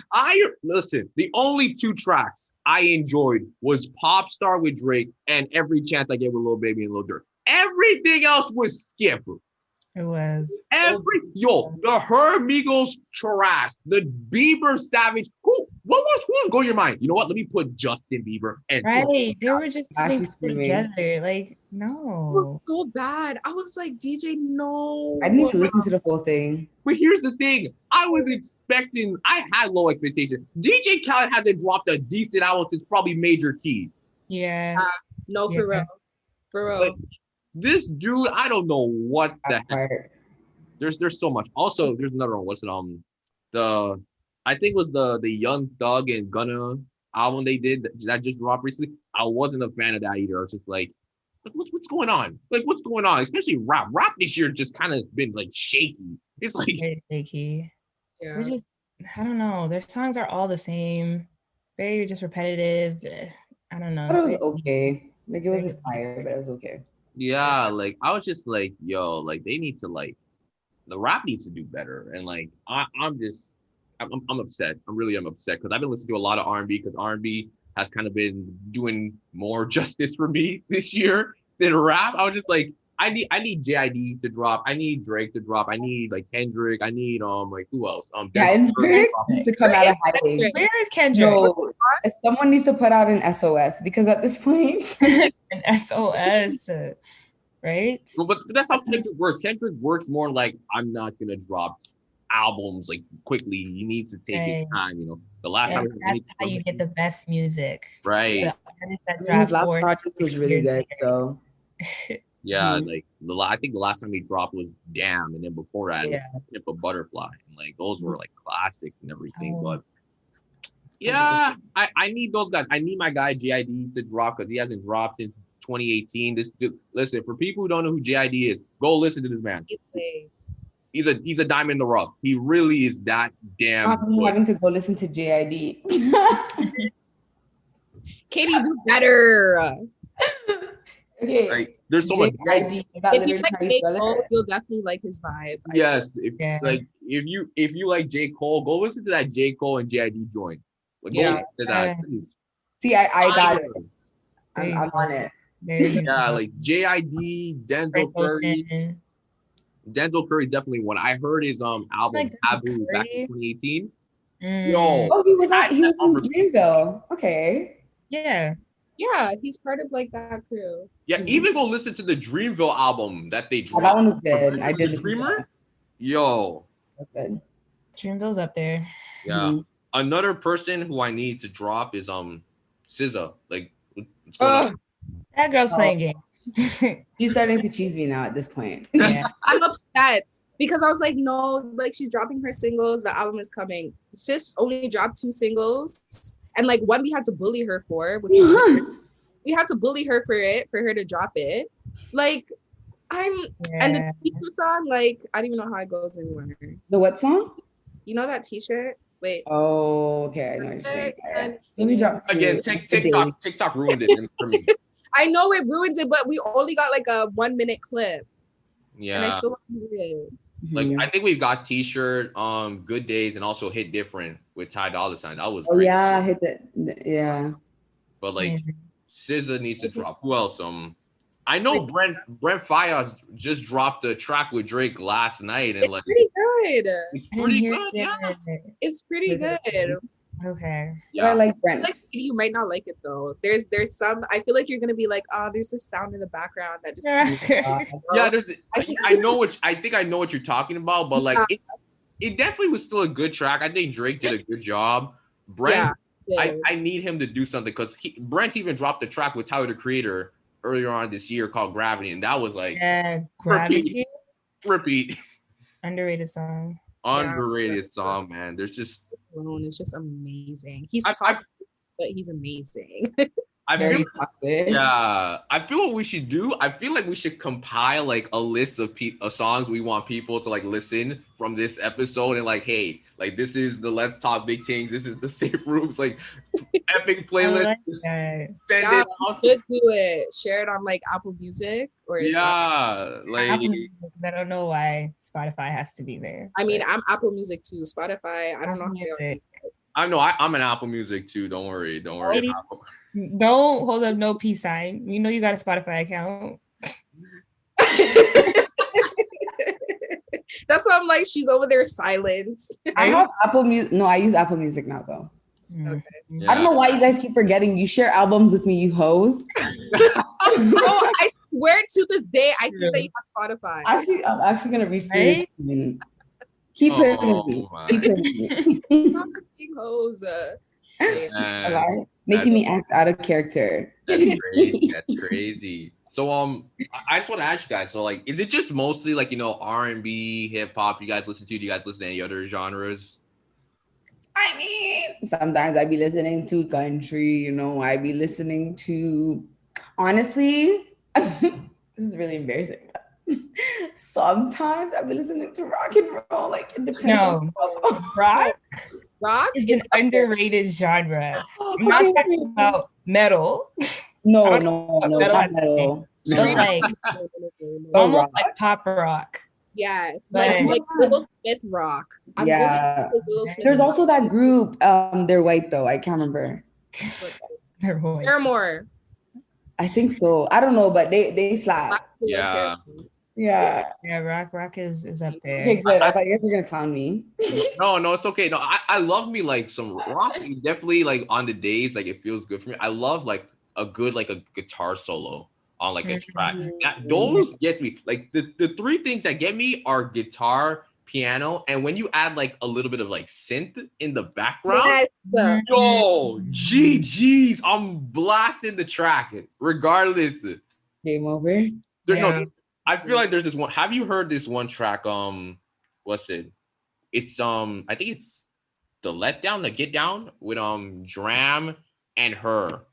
only 2 tracks I enjoyed was Pop Star with Drake and Every Chance I Get with Lil Baby and Lil Durk. Everything else was skipped. It was the Her Migos trash, the Bieber Savage. Who's going your mind? You know what? Let me put Justin Bieber and right. They were just putting together. Like no, it was so bad. I was like, DJ, no. I didn't even listen to the whole thing. But here's the thing: I had low expectations. DJ Khaled hasn't dropped a decent album since probably Major Key. Yeah. For real. Like, this dude, I don't know what the heck. There's so much. Also, there's another one. What's it? I think it was the Young Thug and Gunna album they did that just dropped recently. I wasn't a fan of that either. I was just like, what's going on? Like, what's going on? Especially rap. Rap this year just kind of been like shaky. It's like very shaky. Yeah. We're just, I don't know. Their songs are all the same. Very just repetitive. I don't know. But it was okay. Like it wasn't fire, but it was okay. Yeah, like I was just like, yo, like they need to like the rap needs to do better. And like I'm upset. I'm upset because I've been listening to a lot of R&B because R&B has kind of been doing more justice for me this year than rap. I was just like, I need JID to drop. I need Drake to drop. I need like Kendrick. I need like who else? Kendrick needs to come out of hiding. Where is Kendrick? No, someone needs to put out an SOS because at this point, an SOS, right? Well, but that's how Kendrick works. Kendrick works more like I'm not gonna drop albums like quickly. He needs to take his time. You know, the last time that's how you get the best music, right? His last project was really good, so. Yeah, like I think the last time he dropped was Damn, and then before that, Pimp a Butterfly, and like those were like classics and everything. But yeah, I need those guys. I need my guy JID to drop because he hasn't dropped since 2018. Listen, for people who don't know who JID is, go listen to this man. He's a diamond in the rough. He really is that damn. I'm having to go listen to JID. Katie, do better. Okay. Like there's so much. JID, is that If you literally like how you J. spell Cole, it? you'll definitely like his vibe. Yes, if Yeah. like if you like J. Cole, go listen to that J. Cole and JID joint. Like, go Yeah. listen to that, please. See, I got it. There you I'm go. on it. There you go. Yeah, like JID, Denzel Frank Curry. Ocean. Denzel Curry's definitely one. I heard his album Like Denzel Taboo back in Curry. 2018. Mm. Yo, Oh, he was that in album- Dreamville. Okay. Yeah. Yeah, he's part of like that crew. Yeah, even go listen to the Dreamville album that they Oh, dropped. that one was good. I did The listen to Dreamer. that. Yo, That's good. Dreamville's up there. yeah. Mhm. Another person who I need to drop is SZA. Like, what's going on? Ugh, That girl's Oh. playing games. She's starting to cheese me now at this point. Yeah. I'm upset because I was like, no, like she's dropping her singles. The album is coming. Sis only dropped 2 singles, and like one we had to bully her for, which was we had to bully her for her to drop it. Like, and the t-shirt song, like I don't even know how it goes anymore. The what song? You know that t-shirt? Wait. Oh, okay. I know what you're saying. Alright. Let me drop two. Again, TikTok ruined it for me. I know it ruined it, but we only got like a 1-minute clip, and I Yeah, still want to hear it. like Mhm. I think we've got T-shirt, Good Days, and also Hit Different with Ty Dolla $ign. That was Oh great. yeah, hit the yeah. But like Mhm. SZA needs to drop. Who else? I know Brent Faiyaz just dropped a track with Drake last night, and It's like pretty good. it's I didn't pretty hear good. Yeah, it. It's pretty good. Okay. But I like Brent. Like you might not like it though. There's some. I feel like you're gonna be like, oh, there's this sound in the background that just. yeah. I know what I think. I know what you're talking about, but like it definitely was still a good track. I think Drake did a good job. Brent, Yeah. I need him to do something because Brent even dropped a track with Tyler the Creator earlier on this year called Gravity, and that was like Yeah, Gravity. repeat. Underrated song. Underrated song, man. There's just Alone is just amazing. He's I- toxic, but he's amazing. I Very feel toxic. yeah. I feel what we should do. I feel like we should compile like a list of songs we want people to like listen from this episode and like, hey, like this is the Let's Talk Big Things. This is the Safe Rooms like epic playlist. like that. Send Yeah, it out. should do it. Share it on like Apple Music or Yeah, like Apple Music, I don't know why Spotify has to be there. I mean, I'm Apple Music too. Spotify, I don't know how they are. Music. I know I'm an Apple Music too. Don't worry. Alrighty. Don't hold up no peace sign. You know you got a Spotify account. That's why I'm like, she's over there silence. I have Apple Music. No, I use Apple Music now though. Okay. Yeah. I don't know why you guys keep forgetting. You share albums with me, you hoes. Bro, I swear to this day, I think that you have Spotify. I'm actually gonna reach through your Right? screen. Keep playing with me. my. Keep playing with me. Not the same hoes. Man, Alright? Making me act out of character. that's crazy. That's crazy. So I just want to ask you guys. So like, is it just mostly like R&B, hip hop? You guys listen to? Do you guys listen to any other genres? I mean, sometimes I be listening to country, I be listening to, honestly, this is really embarrassing. Sometimes I be listening to rock and roll, like it depends. No, rock Rock is is an underrated genre. I'm not talking about metal. No, Metal not metal. But No. like Oh, almost rock. like pop rock. Yes, But- like Willow Smith rock. I'm Yeah. really into Willow Smith There's rock. also that group, they're white though. I can't remember. They're white. Paramore. I think so. I don't know, but they slap. Yeah. Yeah. Yeah, rock is up there. Okay, good. I thought you guys were gonna clown me. No, it's okay. No, I love me like some rock. Definitely like on the days like it feels good for me. I love like a good like a guitar solo on like a track. Those get me. Like the three things that get me are guitar, piano, and when you add like a little bit of like synth in the background. Yes. Yo, GG's, I'm blasting the track regardless. Game over. No, I feel like there's this one. Have you heard this one track? What's it? It's I think it's the Letdown, the Get Down with Dram and Her.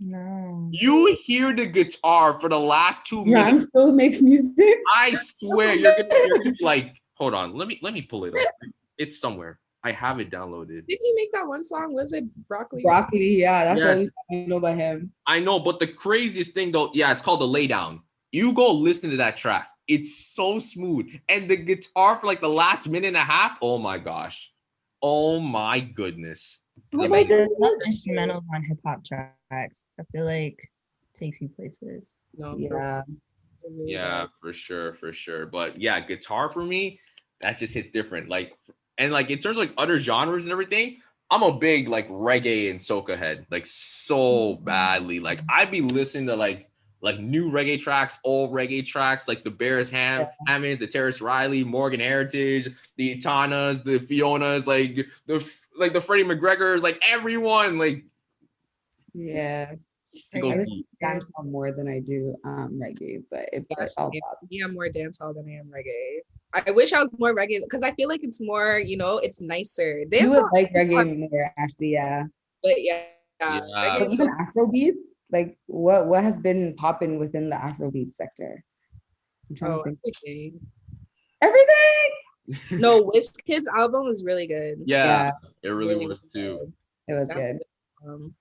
No. You hear the guitar for the last 2 minutes. Ram still makes music. I swear you're gonna be like, hold on, let me pull it up. It's somewhere. I have it downloaded. Did he make that one song? Was it Broccoli? Broccoli, yeah, that's the Yes. only song I know by him. I know, but the craziest thing though, yeah, it's called The Laydown. You go listen to that track. It's so smooth. And the guitar for like the last minute and a half, oh my gosh. Oh my goodness. Oh I my mean, goodness. Love instrumentals on hip hop tracks. I feel like it takes you places. No. Yeah. Really yeah, for sure. But yeah, guitar for me, that just hits different. Like, and like in terms of like other genres and everything, I'm a big like reggae and soca head, like so badly. Like I'd be listening to like new reggae tracks, old reggae tracks, like the Bears Hammond, the Terrace Riley, Morgan Heritage, the Itanas, the Fionas, like the Freddie McGregors, like everyone, like Yeah. to go I listen deep. to dancehall more than I do reggae, but it's all pop. Yeah, I'm more dancehall than I am reggae. I wish I was more reggae because I feel like it's more, it's nicer. You Dancehall, would like reggae more, actually, yeah. but yeah. Yeah. Reggae But is even Afrobeats, like what has been popping within the Afrobeat sector? I'm trying to think. everything. Everything. No, Wizkid's album was really good. Yeah, it really, Really was too. good. It was That good. Um,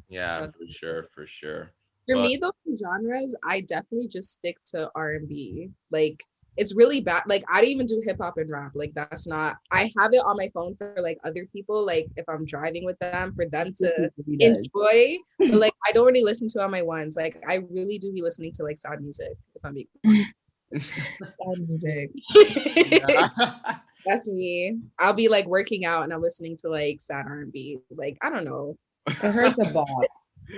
Yeah, for sure. For But- me, though, in genres, I definitely just stick to R&B. Like, it's really bad. Like, I don't even do hip hop and rap. Like, that's not. I have it on my phone for like other people. Like, if I'm driving with them, for them to He does. enjoy. But like, I don't really listen to it on my ones. Like, I really do be listening to like sad music. If I'm being Sad music. That's me. I'll be like working out and I'm listening to like sad R&B. Like, I don't know. It hurts a bop.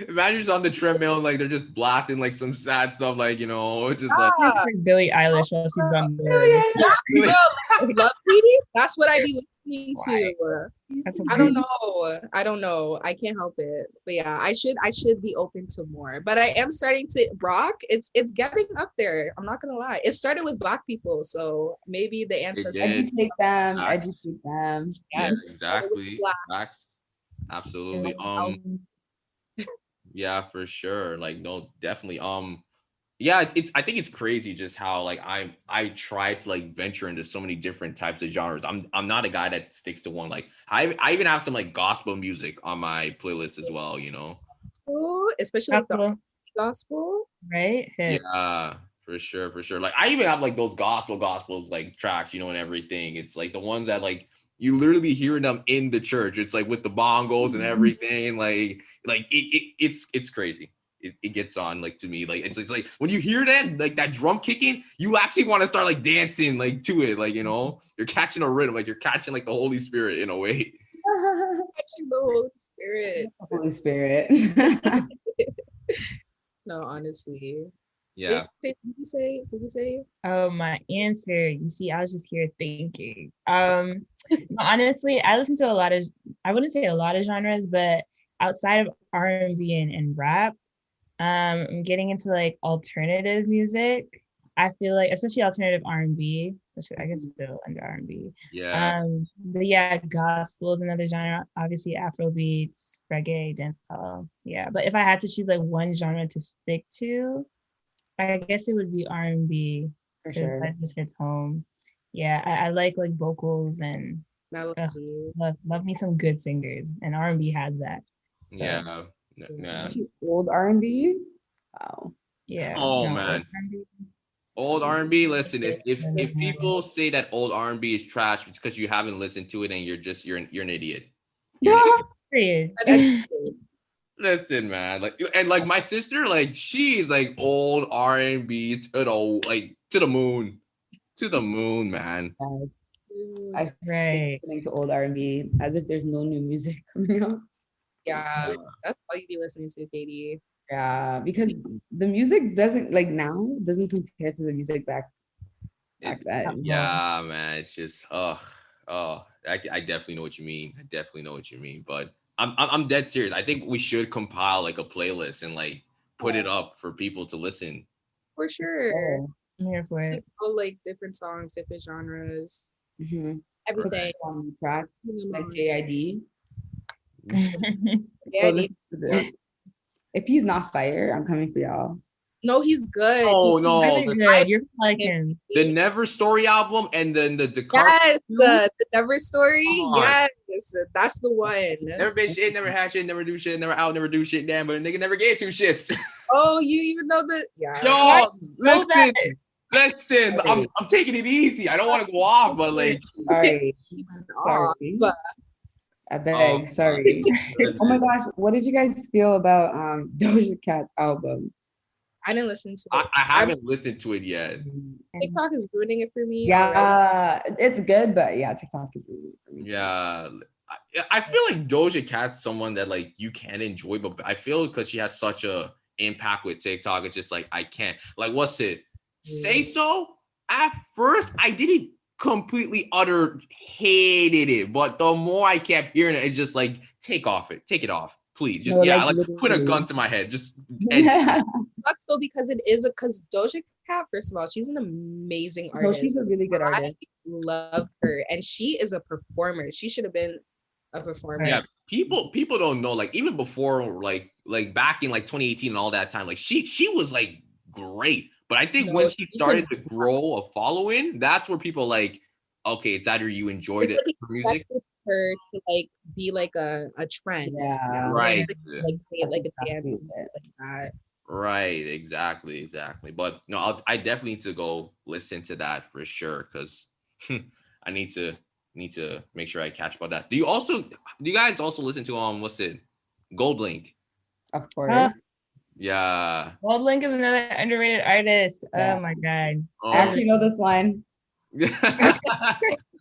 Imagine just on the treadmill, like they're just blasting like some sad stuff, like just like Ah, Like Billie Eilish while she's on the no, like, Lovely. That's what I be listening to. That's I don't know. I can't help it. But yeah, I should be open to more. But I am starting to Brock. It's getting up there. I'm not gonna lie. It started with Black people, so maybe the ancestors. did. Educate them. Facts. Educate them. yeah, Yes. exactly. Blacks. Facts. Absolutely. Yeah, for sure. Like, no, definitely. Yeah, I think it's crazy just how like I try to like venture into so many different types of genres. I'm not a guy that sticks to one. Like I even have some like gospel music on my playlist as well, Gospel, especially like the gospel, gospel. right? Hits. Yeah, for sure. Like I even have like those gospels like tracks, and everything. It's like the ones that like you literally hearing them in the church. It's like with the bongos and everything. Like it's crazy. It gets on like to me. Like it's like when you hear that like that drum kicking, you actually want to start like dancing like to it. Like you're catching a rhythm. Like you're catching like the Holy Spirit in a way. Catching the Holy Spirit. Holy Spirit. No, honestly. Yeah. Did you say? Oh, my answer. You see, I was just here thinking. No, honestly, I listen to I wouldn't say a lot of genres, but outside of R&B and rap, I'm getting into like alternative music. I feel like, especially alternative R&B, which I guess still under R&B. Yeah. But yeah, gospel is another genre. Obviously, Afrobeats, reggae, dancehall. Yeah, but if I had to choose like one genre to stick to, I guess it would be R&B For because sure. that just hits home. Yeah, I like vocals and Melody. love me some good singers, and R&B has that. So, Yeah. Old R&B. Wow. yeah. Oh, no, man. R&B. Old R&B. Listen, if people say that old R&B is trash, it's because you haven't listened to it and you're an idiot. Period. Listen, man. Like my sister, like she's like old R&B to the moon. To the moon, man. I Right. listening to old R&B as if there's no new music coming out. Yeah, that's all you be listening to, Katie. Yeah, because the music doesn't compare to the music back then. Yeah, man. It's just I definitely know what you mean. But I'm dead serious. I think we should compile like a playlist and like put it up for people to listen. For sure. Oh, I'm here for it. All like different songs, different genres, mhm. everything. On the tracks like JID. Yeah, Go listen to this. If he's not fire, I'm coming for y'all. No, he's good. Oh He's no, Really good. You're like him. the Never Story album and then the Yes, Two? the Never Story. Come on. Yes, that's the one. Never been shit, never had shit, never do shit, never out, never do shit, damn, but a nigga never gave two shits. Oh, you even know that? Yeah. Yo, Know that. listen, I'm taking it easy. I don't want to go off, but like, Sorry. Aw, Sorry. but I beg. Sorry. Oh my gosh, what did you guys feel about Doja Cat's album? I didn't listen to I it. haven't listened to it yet. TikTok is ruining it for me. already. Yeah, it's good, but yeah, TikTok is really good for me. Too. Yeah, I feel like Doja Cat's someone that like you can enjoy, but I feel because she has such a impact with TikTok, it's just like I can't. Like, what's it? Say So. At first, I didn't completely hated it, but the more I kept hearing it, it's just like take it off, please. Just No, yeah, like, like put a literally. gun to my head. Just end. Sucks though because it is because Doja Cat, first of all, she's an amazing No, artist. she's a really good I artist. love her, and she is a performer. She should have been a performer. Yeah, people don't know. Like even before, like back in like 2018 and all that time, like she was like great. But I think No, when she she started to could- grow a following, that's where people like, okay, it's either you enjoyed It's it like for music, expected her to like be like a trend. Yeah. right? Like play it like a dance Exactly. and stuff like that. Right, exactly. But no, I definitely need to go listen to that for sure because I need to make sure I catch about that. Do you guys also listen to what's it, Gold Link? Of course. Yeah. Gold Link is another underrated artist. Yeah. Oh my god. I actually know this one.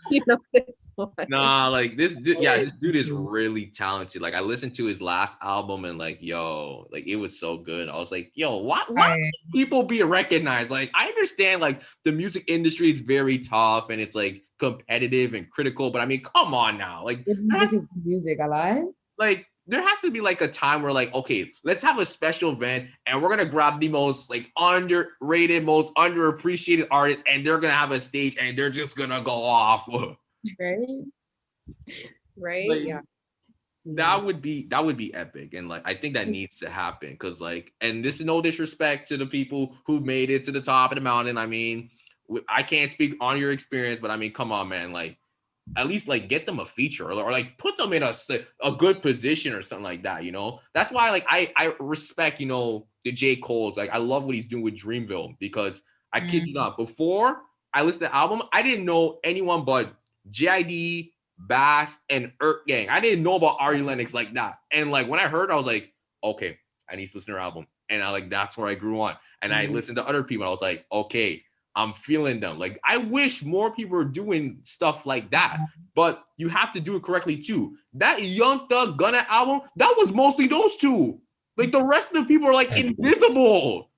You know this one. Nah, like this dude is really talented. Like I listened to his last album and like, yo, like it was so good. I was like, yo, why people be recognized? Like I understand like the music industry is very tough and it's like competitive and critical, but I mean, come on now. Like Good music is good music. I lie. like there has to be like a time where like, okay, let's have a special event and we're gonna grab the most like underrated, most underappreciated artists and they're gonna have a stage and they're just gonna go off. Right? Like, Yeah. that would be epic. And like I think that needs to happen because like, and this is no disrespect to the people who made it to the top of the mountain. I mean, I can't speak on your experience, but I mean, come on, man, like at least like get them a feature or like put them in a good position or something like that, you know. That's why like I respect, you know, the J. Cole's. Like I love what he's doing with Dreamville because I kid you not, before I listened to the album, I didn't know anyone but JID, Bass, and Erk Gang. I didn't know about Ari Lennox like that. And like when I heard, I was like, okay, I need to listen to her album. And I like that's where I grew on. And I listened to other people. I was like, okay, I'm feeling them. Like I wish more people were doing stuff like that, but you have to do it correctly too. That Young Thug Gunna album, that was mostly those two. Like the rest of the people are like invisible.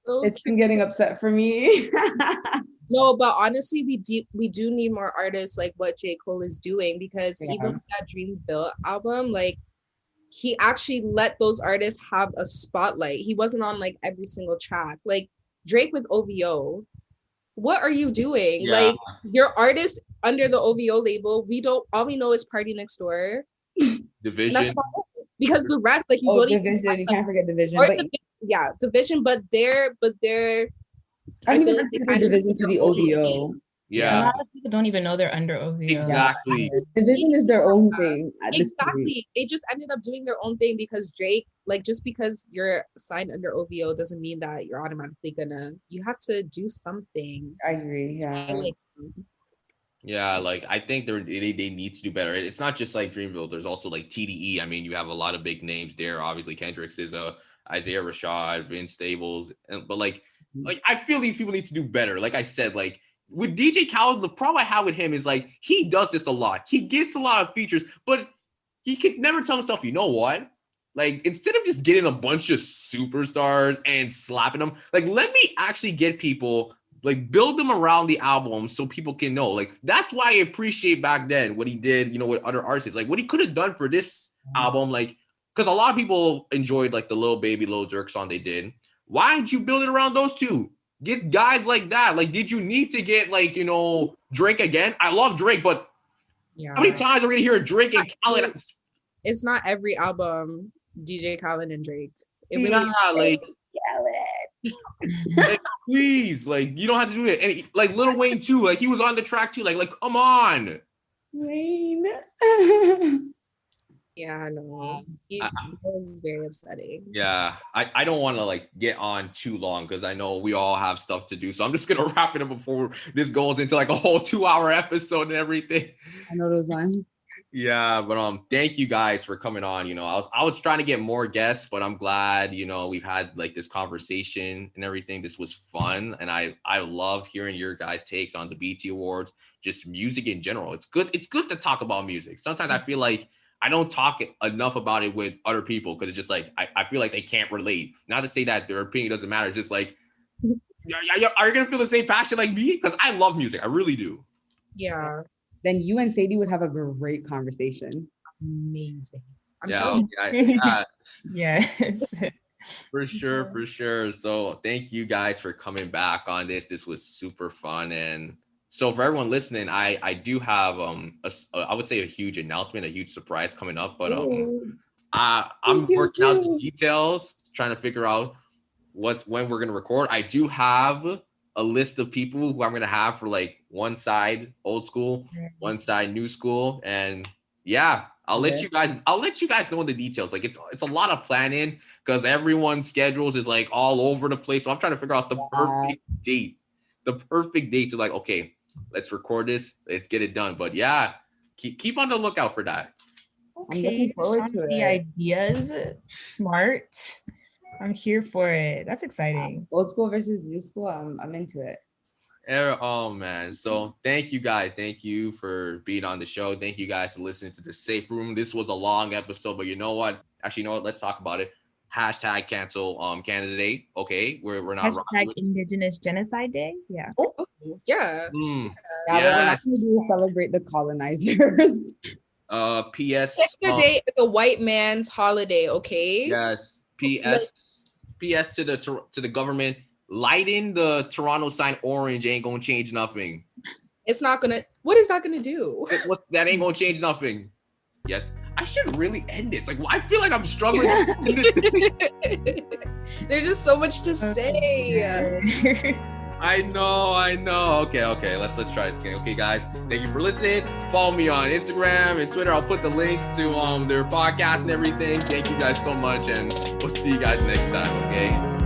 It's been getting upset for me. No, but honestly, we do need more artists like what J. Cole is doing because even with that Dreamville album, like he actually let those artists have a spotlight. He wasn't on like every single track. Like Drake with OVO. What are you doing? Yeah. Like your artist under the OVO label, all we know is Party Next Door. Division. That's about it. Because the rest, like you don't Division. even You can't forget Division. or But yeah, Division, but they're I don't feel even like they consider kind of Division to do be their own OVO. thing. A Yeah. lot of people don't even know they're under OVO. Exactly. Division is their own thing. At this point. Exactly. They just ended up doing their own thing because Drake, like just because you're signed under OVO doesn't mean that you're automatically you have to do something. I agree. Yeah. Like, Yeah, like I think they need to do better. It's not just like Dreamville. There's also like TDE. I mean, you have a lot of big names there. Obviously, Kendrick's is Isaiah Rashad, Vince Staples, but like I feel these people need to do better. Like I said, like with DJ Khaled, the problem I have with him is like he does this a lot. He gets a lot of features, but he can never tell himself, you know what? Like instead of just getting a bunch of superstars and slapping them, like let me actually get people. Like build them around the album so people can know. Like that's why I appreciate back then what he did, you know, with other artists. Like what he could have done for this album, like because a lot of people enjoyed like the Lil Baby, Lil Durk song they did. Why didn't you build it around those two? Get guys like that. Like, did you need to get like, you know, Drake again? I love Drake, but how many times are we gonna hear Drake and Khaled? It's not every album DJ Khaled and Drake. It really like get lit. Like, please, like you don't have to do it. And like Lil Wayne too, like he was on the track too. Like come on. Wayne. Yeah, no, that was very upsetting. Yeah, I don't want to like get on too long because I know we all have stuff to do. So I'm just gonna wrap it up before this goes into like a whole 2-hour episode and everything. I know those ones. Yeah, but thank you guys for coming on. You know, I was trying to get more guests, but I'm glad, you know, we've had like this conversation and everything. This was fun, and I love hearing your guys' takes on the BT Awards, just music in general. It's good to talk about music. Sometimes I feel like I don't talk enough about it with other people because it's just like I feel like they can't relate. Not to say that their opinion doesn't matter. It's just like, are you gonna feel the same passion like me? Because I love music, I really do. Yeah. Then you and Sadie would have a great conversation. Amazing. Yes. For sure. So thank you guys for coming back on this. This was super fun. And so for everyone listening, I do have I would say a huge announcement, a huge surprise coming up. But I'm working out the details, trying to figure out when we're gonna record. I do have a list of people who I'm gonna have for like one side old school, one side new school, and yeah, I'll let you guys know the details. Like it's a lot of planning because everyone's schedules is like all over the place. So I'm trying to figure out the perfect date to like, okay, let's record this, let's get it done. But yeah, keep on the lookout for that. I'm looking forward to the it. ideas, smart. I'm here for it. That's exciting. Old school versus new school. I'm into it. Oh man. So thank you guys. Thank you for being on the show. Thank you guys for listening to the Safe Room. This was a long episode, but you know what? Actually, you know what? Let's talk about it. Hashtag cancel Canada Day. Okay. We're not hashtag Indigenous Genocide Day. Yeah. Oh, yeah. Yeah, what we're not gonna do is celebrate the colonizers. P.S. Canada Day is a white man's holiday, okay? Yes. P.S. to the government, lighting the Toronto sign orange ain't gonna change nothing. It's not gonna. What is that gonna do? That ain't gonna change nothing. Yes. I should really end this. Like, I feel like I'm struggling. There's just so much to say. I know. Okay. Let's try this again. Okay, guys. Thank you for listening. Follow me on Instagram and Twitter. I'll put the links to their podcast and everything. Thank you guys so much, and we'll see you guys next time. Okay.